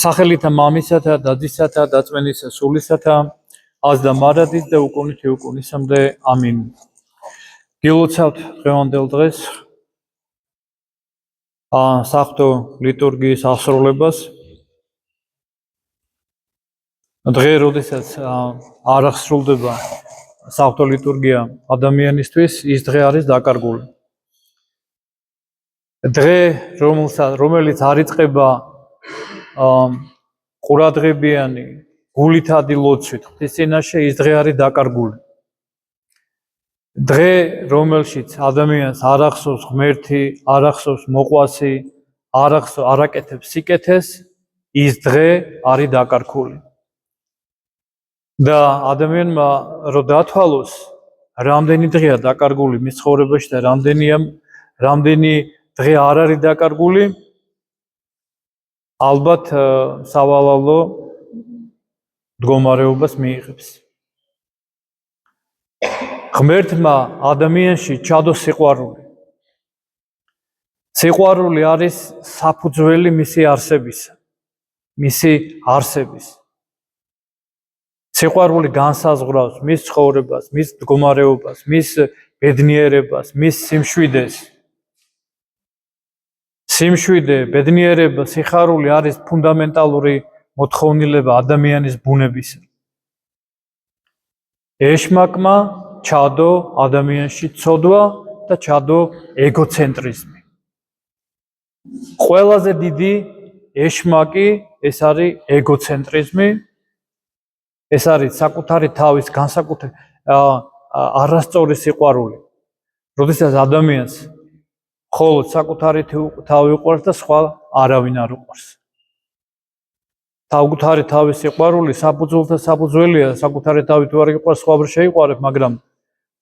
სახელითა მამისათა, დადისათა, დაწმენისა სულისათა, ას და მარადის და უკუნითი უკუნისამდე. ამინ. გილოცავთ დღევანდელ დღეს საღვთო ლიტურგიის აღსრულებას. დღე, როდესაც არ აღსრულდება საღვთო ლიტურგია ადამიანისთვის, ის დღე არის დაკარგული. დღე, რომელიც არ იწყება ყურადღებიანი გულითადი ლოცვით ღვთის წინაშე, ის დღე არის დაკარგული. დღე, რომელშიც ადამიანს არ ახსოვს ღმერთი, არ ახსოვს მოყვასი, არ აკეთებს სიკეთეს, ის დღე არის დაკარგული. და ადამიანმა რომ დათვალოს, რამდენი დღეა დაკარგული მის ცხოვრებაში და რამდენი დღე არ არის დაკარგული, ალბათ სავალალო მდგომარეობას მიიღებს. ღმერთმა ადამიანში ჩადო სიყვარული. სიყვარული არის საფუძველი მისი არსებისა, მისი არსების. სიყვარული განსაზღვრავს მის ცხოვრებას, მის მდგომარეობას, მის ბედნიერებას, მის სიმშვიდეს. სიმშვიდე, ბედნიერება, სიხარული არის ფუნდამენტალური მოთხოვნილება ადამიანის ბუნებისა. ეშმაკმა ჩადო ადამიანში ცოდვა და ჩადო ეგოცენტრიზმი. ყველაზე დიდი ეშმაკი ეს არის ეგოცენტრიზმი. ეს არის საკუთარი თავის განსაკუთრებული არასწორი სიყვარული. როდესაც ადამიანს მხოლოდ საკუთარი თავი უყვარს და სხვა არავინ არ უყვარს. საკუთარი თავის სიყვარული საფუძველთა საფუძველია, საკუთარი თავი თუ არ იყვარს, სხვა ვერ შეიყვარებ, მაგრამ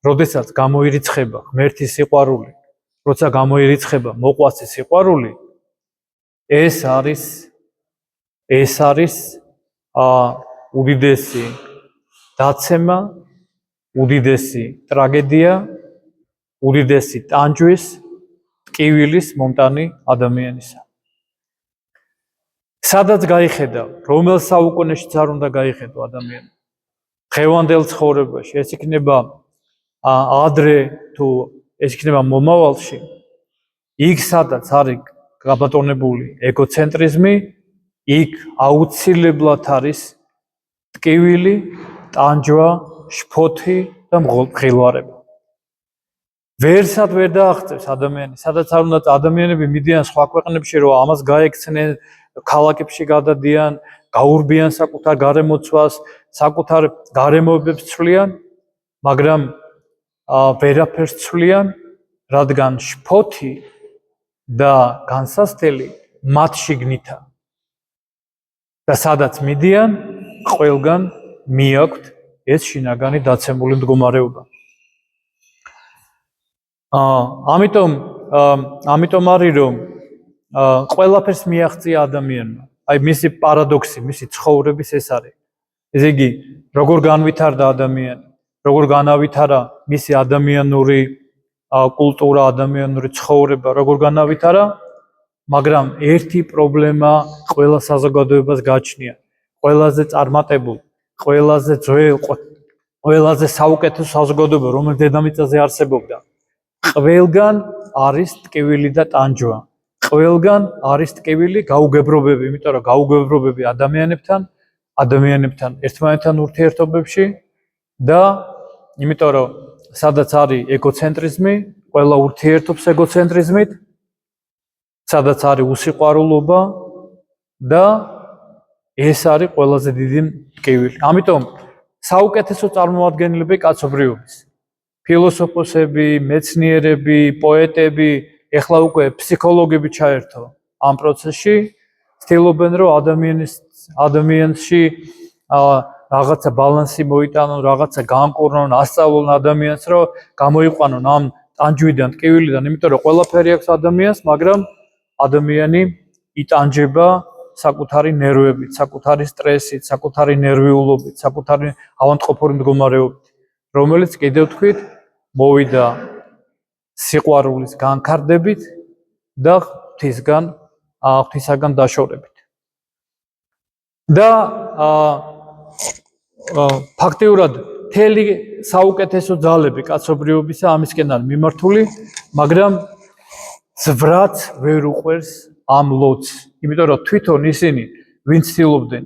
როდესაც გამოირიცხება ღმერთის სიყვარული, როცა გამოირიცხება მოყვასის სიყვარული, ეს არის უდიდესი დაცემა, უდიდესი ტრაგედია, უდიდესი ტანჯვის, ტკივილის მომტანი ადამიანისა. სადაც გაიხედავ, რომელ საუკუნეშიც არ უნდა გაიხედო ადამიანი. დღევანდელ ცხოვრებაში, ეს იქნება ადრე თუ ეს იქნება მომავალში, იქ სადაც არის გაბატონებული ეგოცენტრიზმი, იქ აუცილებლად არის ტკივილი, ტანჯვა, შფოთი და მღილვარება. ვერსად ვერ დააღწევს ადამიანი, სადაც არ უნდა ადამიანები მიდიან სხვა ქვეყნებში, რომ ამას გაექცნენ, ქალაქებში გადადიან, გაურბიან საკუთარ გარემოცვას, საკუთარ გარემოებებს ცვლიან, მაგრამ ვერაფერს ცვლიან, რადგან შფოთი და განსასწრელი მათ შიგნითა. და სადაც მიდიან, ყველგან მიაქვთ ეს შინაგანი დაცემული მდგომარეობა. ამიტომ არის რომ ყველაფერს მიაღწია ადამიანმა. აი მისი პარადოქსი, მისი ცხოვრების ეს არის. ესე იგი, როგორ განვითარდა ადამიანი, როგორ განავითარა მისი ადამიანური კულტურა, ადამიანური ცხოვრება, როგორ განავითარა, მაგრამ ერთი პრობლემა ყველა საზოგადოებას გააჩნია. ყველაზე წარმატებულ, ყველაზე ძველ, ყველაზე საუკეთესო საზოგადოება, რომელიც დედამიწაზე არსებობდა. ყველგან არის ტკივილი და ტანჯვა. ყველგან არის ტკივილი, გაუგებრობები, იმიტომ რომ გაუგებრობები ადამიანებთან ერთმანეთთან ურთიერთობებში და იმიტომ რომ სადაც არის ეგოცენტრიზმი, ყველა ურთიერთობს ეგოცენტრიზმით, სადაც არის უსიყვარულობა და ეს არის ყველაზე დიდი ტკივილი. ამიტომ საუკეთესო წარმოადგენლები კაცობრიობის, ფილოსოფოსები, მეცნიერები, პოეტები, ეხლა უკვე ფსიქოლოგები ჩაერთო ამ პროცესში, ცდილობენ რომ ადამიანში რაღაცა ბალანსი მოიტანონ, რაღაცა განკურნონ, ასწავლონ ადამიანს, რომ გამოიყვანონ ამ ტანჯვიდან, ტკივილიდან, იმიტომ რომ ყველაფერი აქვს ადამიანს, მაგრამ ადამიანი იტანჯება საკუთარი ნერვებით, საკუთარი სტრესით, საკუთარი ნერვიულობით, საკუთარი ავადმყოფური მდგომარეობით, რომელიც კიდევ თქვით, მოვიდა სიყვარულის განკარდებით და ღვთისაგან დაშორებით. და ფაქტიურად მთელი საუკეთესო ძალები კაცობრიობისა ამისკენ არის მიმართული, მაგრამ ზვრაც ვერ უყვერს ამ ლოცს, იმიტომ რომ თვითონ ისინი ვინც ცდილობდნენ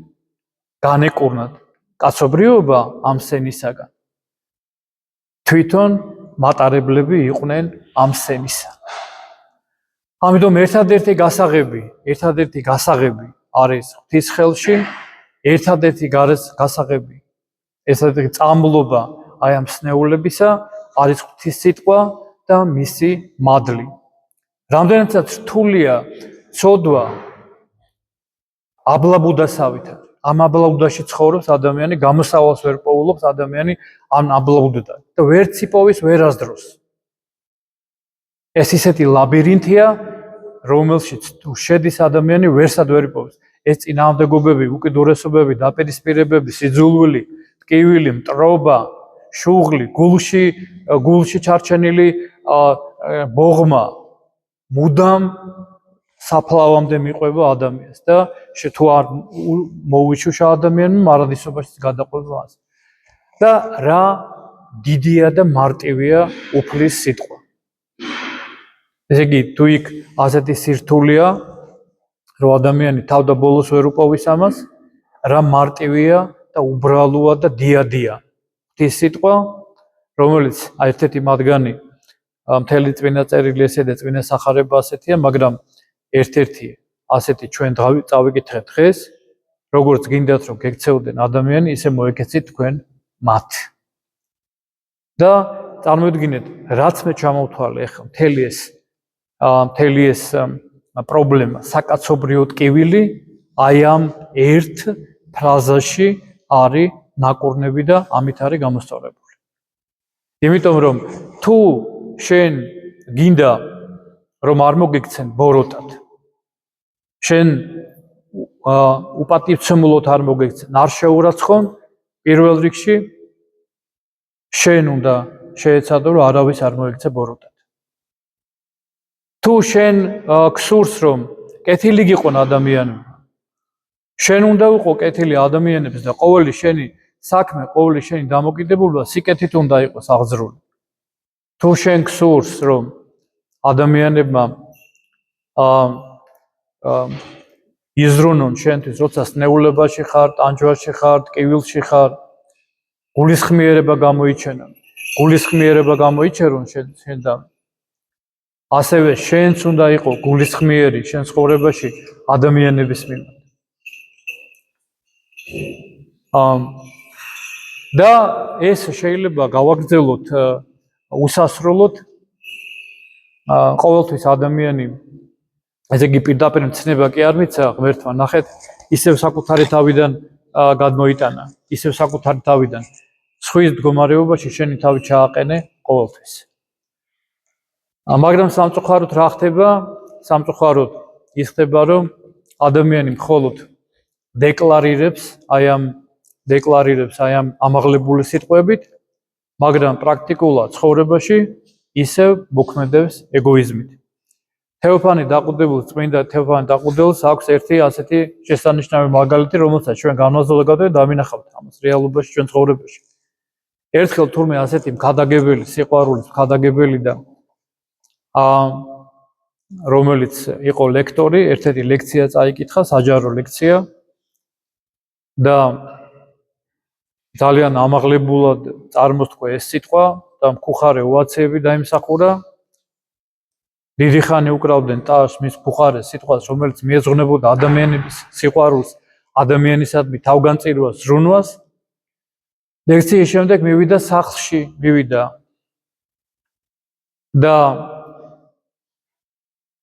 განეკურნათ კაცობრიობა ამ სენისაგან, თვითონ მატარებლები იყვნენ ამ სენისა. ამიტომ ერთადერთი გასაღები არის ღვთის ხელში, ერთადერთი გასაღები, ერთადერთი წამლობა აი ამ სნეულებისა არის ღვთის სიტყვა და მისი მადლი. რამდენადაც რთულია ცოდვა აბლაბუდასავითად. ამ აბლაბუდაში ცხოვრობს ადამიანი, გამოსავალს ვერ პოულობს ადამიანი ამ აბლაბუდიდან და ვერც იპოვის ვერასდროს. ეს ისეთი ლაბირინთია, რომელშიც თუ შედის ადამიანი, ვერსად ვერ იპოვის. ეს წინააღმდეგობები, უკიდურესობები, დაპირისპირებები, სიძულვილი, ტკივილი, მტრობა, შუღლი, გულში ჩარჩენილი ბოღმა მუდამ საფლავამდე მიყვება ადამიანს და თუ არ მოვიჩუშა ადამიანმა მარადისობაში გადაყვება მას. და რა დიდია და მარტივია უფლის სიტყვა. ესე იგი, თუ იქ ასეთი სირთულეა, რომ ადამიანი თავდაბოლოს ვერ უპოვის ამას, რა მარტივია და უბრალოა და დიადია ღვთის სიტყვა, რომელიც ერთ-ერთი მათგანი მთელი წმინდა წერილი ესე და წმინდა სახარება ასეთია, მაგრამ ერთ-ერთი ასეთი ჩვენ წავიკითხეთ დღეს, როგორც გინდათ რომ გექცეოდენ ადამიანი, ისე მოეკეცით თქვენ მათ. და წარმოიდგინეთ, რაც მე ჩამოვთვალე ახლა მთელი ეს პრობლემა, საკაცობრიო ტკივილი აი ამ ერთ ფრაზაში არის ნაკურნები და ამით არის გამოსწორებული. იმიტომ რომ თუ შენ გინდა რომ არ მოგიქცენ ბოროტად, შენ უპატივცემულოდ არ მოგიქცენ, არ შეურაცხონ, პირველ რიგში შენ უნდა შეეცადო რომ არავის არ მოიქცე ბოროტად. თუ შენ გსურს რომ კეთილი გიყონ ადამიანები, შენ უნდა უყო კეთილი ადამიანებს და ყოველი შენი საქმე, ყოველი შენი დამოკიდებულება სიკეთით უნდა იყოს აღძრული. თუ შენ გსურს რომ ადამიანებმა იზრუნონ შენთვის, როცა სნეულებაში ხარ, ტანჯვაში ხარ, ტკივილში ხარ, გულისხმიერება გამოიჩერონ შენთან. ასევე შენც უნდა იყო გულისხმიერი შენ ცხოვრებაში ადამიანების მიმართ. და ეს შეიძლება გავაგრძელოთ უსასრულოდ ყოველთვის ადამიანი, ესე იგი პირდაპირ მცნება კი არ მიცა, ღმერთმა ნახეთ, ისევ საკუთარი თავიდან გადმოიტანა, ისევ საკუთარი თავიდან სხვის მდგომარეობაში შენი თავი ჩააყენე ყოველთვის. მაგრამ სამწუხაროდ რა ხდება? სამწუხაროდ ის ხდება, რომ ადამიანი მხოლოდ დეკლარირებს აი ამ ამაღლებული სიტყვებით, მაგრამ პრაქტიკულად ცხოვრებაში ისევ მოქმედებს ეგოიზმით. წმინდა თეოფანი დაყუდილს აქვს ერთი ასეთი შესანიშნავი მაგალითი, რომელსაც ჩვენ განვაზოგადეთ და დამინახავთ ამას რეალობაში ჩვენ ცხოვრებაში. ერთხელ თურმე ასეთი მქადაგებელი, სიყვარულის მქადაგებელი და რომელიც იყო ლექტორი, ერთ-ერთი ლექცია წაიკითხა, საჯარო ლექცია და ძალიან ამაღლებულად წარმოსთქვა ეს სიტყვა და მხუხარე ოვაციები დაიმსახურა. დიდი ხანი უკრავდნენ ტაშ მის მხუხარეს სიტყვას, რომელიც მიეძღვნებოდა ადამიანების სიყვარულს, ადამიანისადმი თავგანწირვას, ზრუნვას. ლექციის შემდეგ მივიდა სახლში, და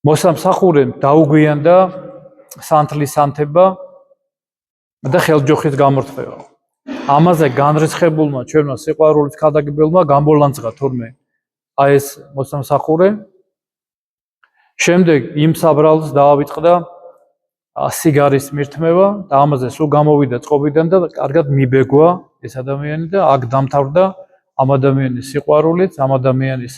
მოსამსახურემ დაუგვიანდა სანთლის ანთება და ხელჯოხის გამორთმევა. ამაზე განრისხებულმა ჩვენმა სიყვარულის ქადაგებელმა გამოლანძღა თურმე აი ეს მოსამსახურე. შემდეგ იმ საბრალს დაავიწყდა სიგარის მირთმევა და ამაზე სულ გამოვიდა წყობიდან და კარგად მიბეგვა ეს ადამიანი და აქ დამთავრდა ამ ადამიანის სიყვარულიც, ამ ადამიანის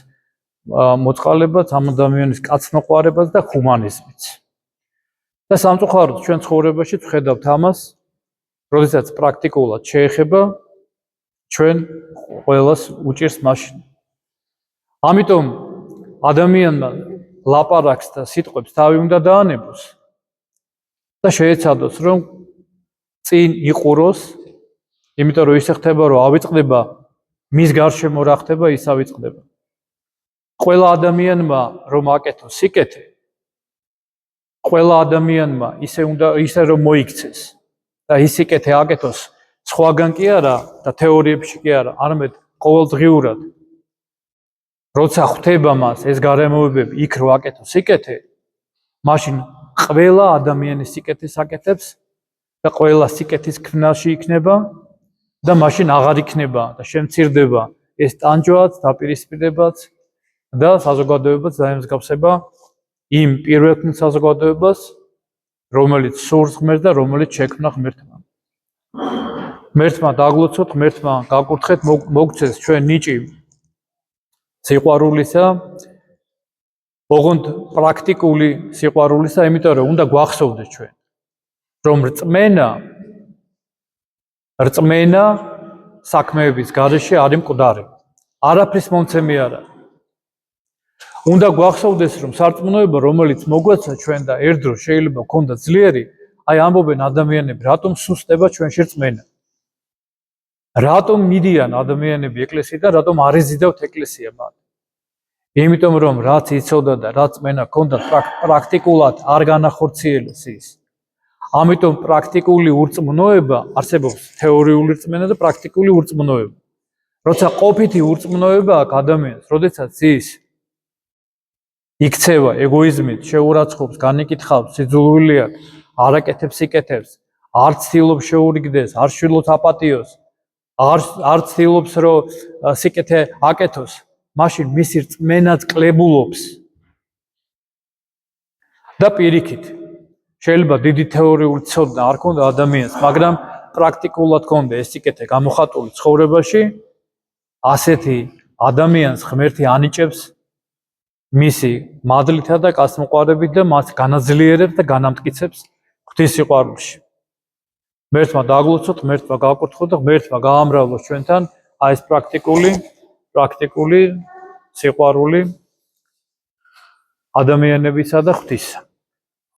მოწყალებაც, ამ ადამიანის კაცმოყვარებაც და ჰუმანიზმიც. და სამწუხაროდ ჩვენ ცხოვრებაში ვხედავთ ამას, როდესაც პრაქტიკულად შეეხება ჩვენ ყველას უჭირს მაშინ. ამიტომ ადამიანმა ლაპარაკს და სიტყვებს თავი უნდა დაანებოს და შეეცადოს რომ წინ იყუროს, იმიტომ რომ ისე ხდება რომ ავიწყდება მის გარშემო რა ხდება ის ავიწყდება. ყველა ადამიანმა რომ აკეთოს სიკეთე, ყველა ადამიანმა ისე რომ მოიქცეს და ის სიკეთე აკეთოს სხვაგან კი არა და თეორიებში კი არა, არამედ ყოველდღიურად. როცა ხვდება მას ეს გარემოებები იქ რო აკეთოს სიკეთე, მაშინ ყველა ადამიანის სიკეთეს აკეთებს და ყველა სიკეთის ქნაში იქნება და მაშინ აღარ იქნება და შემცირდება ეს ტანჯვაც, დაპირისპირებაც და საზოგადოებაც დაემსგავსება იმ პირველ საზოგადოებას, რომელიც სურს ღმერთს და რომელიც შექმნა ღმერთმა. ღმერთმა დაგლოცოთ, ღმერთმა გაკურთხეთ, მოგცეს ჩვენ ნიჭი სიყვარულისა, ოღონდ პრაქტიკული სიყვარულისა, იმიტომ რომ უნდა გვახსოვდეს ჩვენ, რომ რწმენა საქმეების გარეშე არის მკვდარი. არაფრის მომცემი არ არის. უნდა გვახსოვდეს, რომ სარწმუნოება, რომელიც მოგვეცა ჩვენ და ერთდროს შეიძლება გქონდეთ ძლიერი, აი ამბობენ ადამიანები, რატომ სუსტდება ჩვენში რწმენა? რატომ მიდიან ადამიანები ეკლესიიდან, რატომ არ ეზიდავთ ეკლესია მათ? იმიტომ რომ რაც იცოდა და რაც რწმენა ჰქონდა, პრაქტიკულად არ განახორციელეს ის. ამიტომ პრაქტიკული ურწმუნოება არსებობს თეორიული რწმენა და პრაქტიკული ურწმუნოება. როცა ყოფითი ურწმუნოება აქვს ადამიანს, როდესაც ის იქცევა ეგოიზმით, შეურაცხყოფს, განიკითხავს, სიძულვილია, არ აკეთებს სიკეთებს, არ ცდილობს შეურიგდეს, არ შვილოს აპატიოს, არ ცდილობს რომ სიკეთე აკეთოს, მაშინ მისი რწმენაც კლებულობს. და პირიქით, შეიძლება დიდი თეორიული ცოდნა არ ქონდა ადამიანს, მაგრამ პრაქტიკულად ქონდა ეს სიკეთე გამოხატული ცხოვრებაში, ასეთი ადამიანს ღმერთი ანიჭებს მისი მადლითა და კაცმოყვარებით და მას განაძლიერებს და განამტკიცებს ღვთის სიყვარულში. ღმერთმა დაგლოცოთ, ღმერთმა გაკურთხოთ და ღმერთმა გაამრავლოს ჩვენთან აი ეს პრაქტიკული სიყვარული ადამიანებისა და ღვთისა.